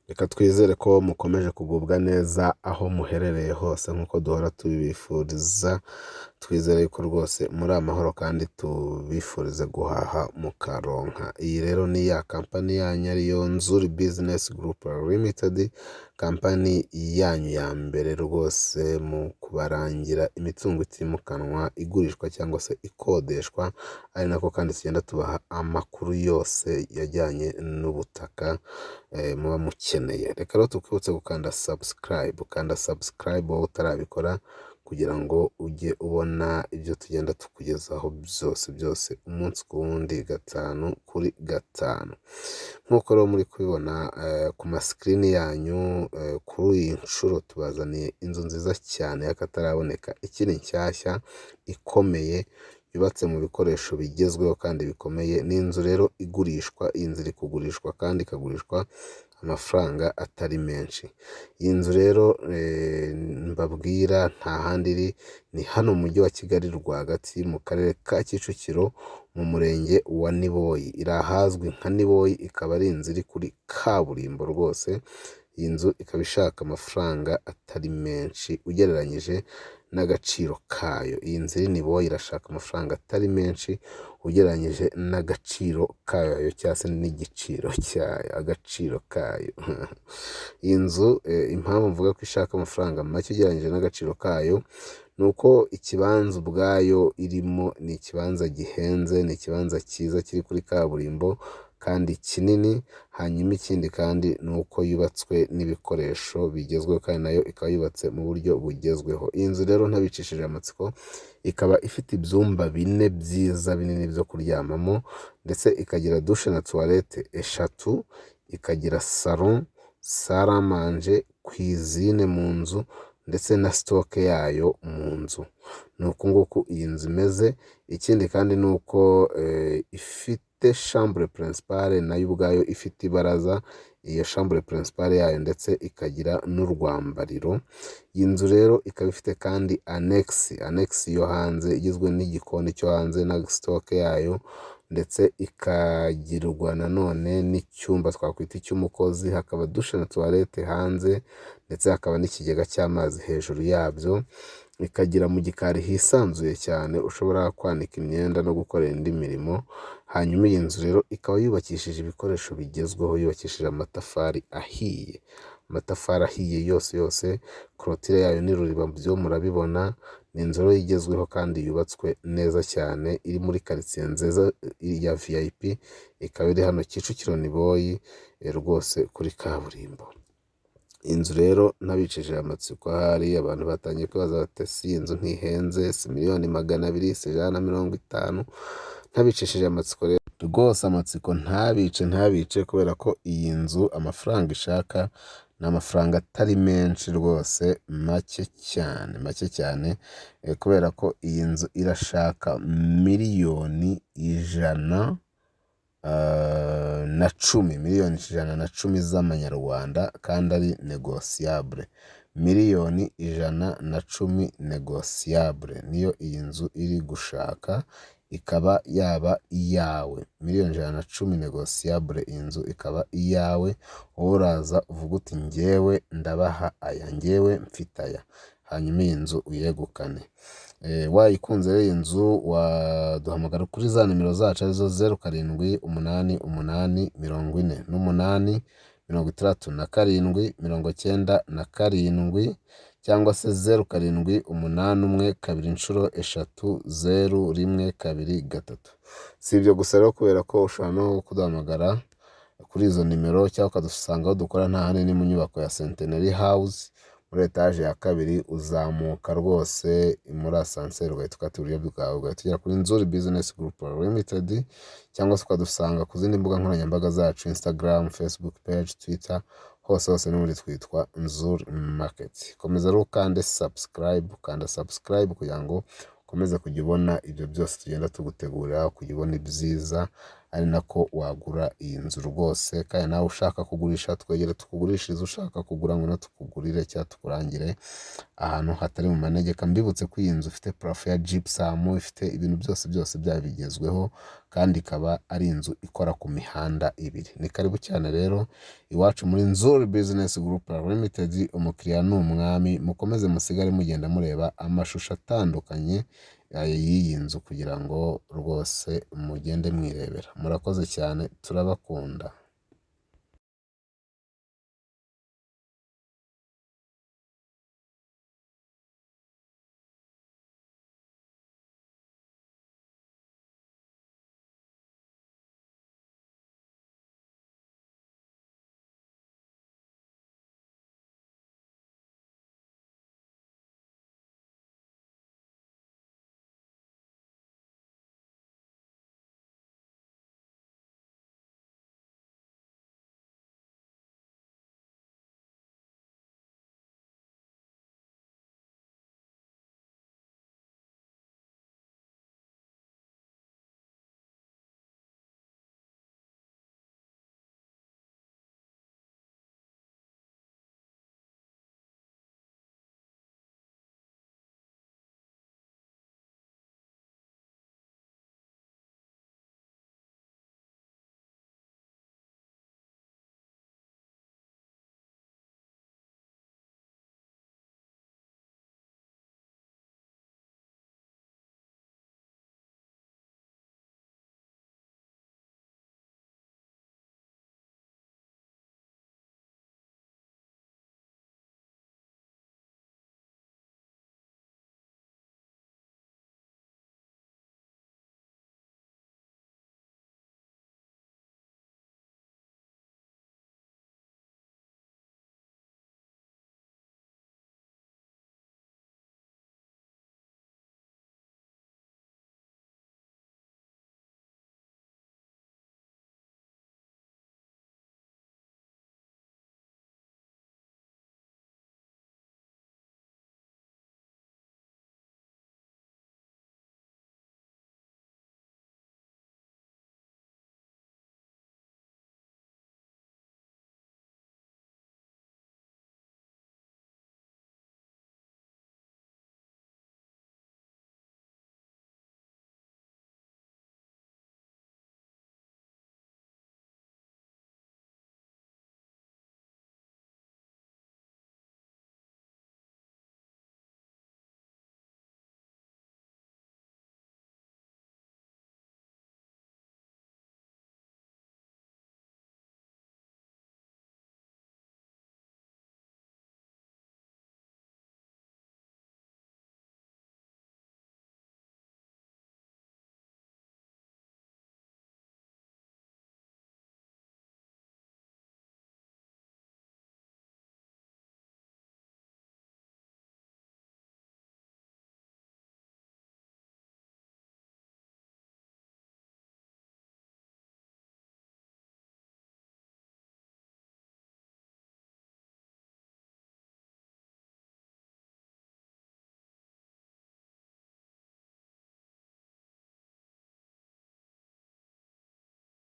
Reka twizere ko mukomeje kugubwa neza aho muherereye hose nk'uko duhora tubifuriza, twizere yuko rwose muri amahoro kandi tubifurize guhaha mukaronka. Iyi rero ni ya kampani yanyu ariyo Nzuri Business Group Limited, kampani yanyu ya mbere rwose mu kubarangira imitungo itimukanwa igurishwa cyangwa se ikodeshwa, ari nako kandi tugenda tubaha amakuru yose yajyanye n'ubutaka muba mukeneye. Reka rero tukwibutse gukanda subscribe, ukanda subscribe wowe utarabikora kugira ngo ujye ubona ibyo tugenda tukugezaho byose umunsi ku wundi, gatanu kuri gatanu. Nk'uko rero muri kubibona ku masikirini yanyu, kuri iyi nshuro tubazaniye inzu nziza cyane y'akataraboneka, ikiri nshyashya ikomeye, yubatse mu bikoresho bigezweho kandi bikomeye. Ni inzu rero igurishwa, iyi nzu iri kugurishwa kandi ikagurishwa amafaranga atari menshi. Iyi nzu rero mbabwira nta handi iri, ni hano mu mujyi wa Kigali rwagati mu karere ka Kicukiro mu murenge wa Niboyi. Iri ahazwi nka Niboyi, ikaba ari inzu iri kuri kaburimbo rwose. Iyi nzu ikaba ishaka amafaranga atari menshi ugereranyije n'agaciro kayo. Iyi nzu iri Niboyi irashaka amafaranga atari menshi ugereranyije n'agaciro kayo cyangwa se n'igiciro cyayo, agaciro kayo. Iyi nzu impamvu mvuga ko ishaka amafaranga make ugereranyije n'agaciro kayo, ni uko ikibanza ubwayo irimo ni ikibanza gihenze, ni ikibanza cyiza kiri kuri kaburimbo kandi kinini. Hanyuma ikindi kandi ni uko yubatswe n'ibikoresho bigezweho kandi nayo ikaba yubatse mu buryo bugezweho. Iyi nzu rero ntabicishije amatsiko, ikaba ifite ibyumba bine byiza binini byo kuryamamo, ndetse ikagira dushe na tuwarete eshatu, ikagira salon, saramanje, kwizine mu nzu ndetse na sitoke yayo mu nzu. Ni uku nguku iyi nzu imeze. Ikindi kandi ni uko ifite shambure principale nayo ubwayo ifite ibaraza, iyo shambure principale yayo ndetse ikagira n'urwambariro. Iyi nzu rero ikaba ifite kandi annex yo hanze igizwe n'igikoni cyo hanze na sitoke yayo, ndetse ikagirwa nanone n'icyumba twakwita icy'umukozi, hakaba dushe na tuwarete hanze, ndetse hakaba n'ikigega cy'amazi hejuru yabyo. Ikagira mu gikari hisanzuye cyane ushobora kwanika imyenda no gukorera indi mirimo. Hanyuma iyi nzu rero ikaba yubakishije ibikoresho bigezweho, yubakishije amatafari ahiye, amatafari ahiye yose. Korotire yayo ni ruriba, byo murabibona. Ni inzu rero igezweho kandi yubatswe neza cyane, iri muri karitsiye nziza ya VIP, ikaba iri hano Kicukiro Niboyi rwose kuri kaburimbo. Inzu rero ntabicishije amatsiko, ahari abantu batangiye kwibaza bati ese iyi nzu ntihenze, si miliyoni 200, si 150? Ntabicishije amatsiko rero rwose, amatsiko ntabice, kubera ko iyi nzu amafaranga ishaka ni amafaranga atari menshi rwose, make cyane, kubera ko iyi nzu irashaka miliyoni 110 z'amanyarwanda kandi ari negosiyabule. Miliyoni 110 negosiyabule niyo iyi nzu iri gushaka, ikaba yaba iyawe. Miliyoni 110 negosiyabule, iyi nzu ikaba iyawe. Wowe uraza uvuga uti njyewe ndabaha aya, njyewe mfite aya, hanyuma iyi nzu uyegukane. Wayikunze rero iyi nzu waduhamagara kuri za nimero zacu arizo 0788 cyangwa se 078123 Si ibyo gusa rero, kubera ko ushobora no kuduhamagara kuri izo nimero cyangwa ukadusanga aho dukora, nta handi ni mu nyubako ya Centenary House muri etaje ya 2, uzamuka rwose muri asanseri ugahita ukata iburyo bwawe ugahita ugera kuri Nzuri Business Group Limited, cyangwa se ukadusanga ku zindi mbuga nkoranyambaga zacu, Instagram, Facebook page, Twitter, hose n'ubundi twitwa Nzuri Market. Komeza rero ukanda subscribe kugira ngo ukomeze kujya ubona ibyo byose tugenda tugutegurira, kujya ubona ibyiza ari nako wagura iyi nzu rwose. Kandi nawe ushaka kugurisha twegere tukugurishirize, ushaka kugura ngo tukugurire cyangwa tukurangire ahantu hatari mu manegeka. Mbibutse ko iyi nzu ifite parafo ya gypsum, ifite ibintu byose byaba bigezweho, kandi ikaba ari inzu ikora ku mihanda ibiri. Ni karibu cyane rero iwacu muri Nzuri Business Group Limited. Umukiriya ni umwami. Mukomeze musigare mugenda mureba amashusho atandukanye y'iyi nzu kugira ngo rwose mugende mwirebera. Murakoze cyane, turabakunda.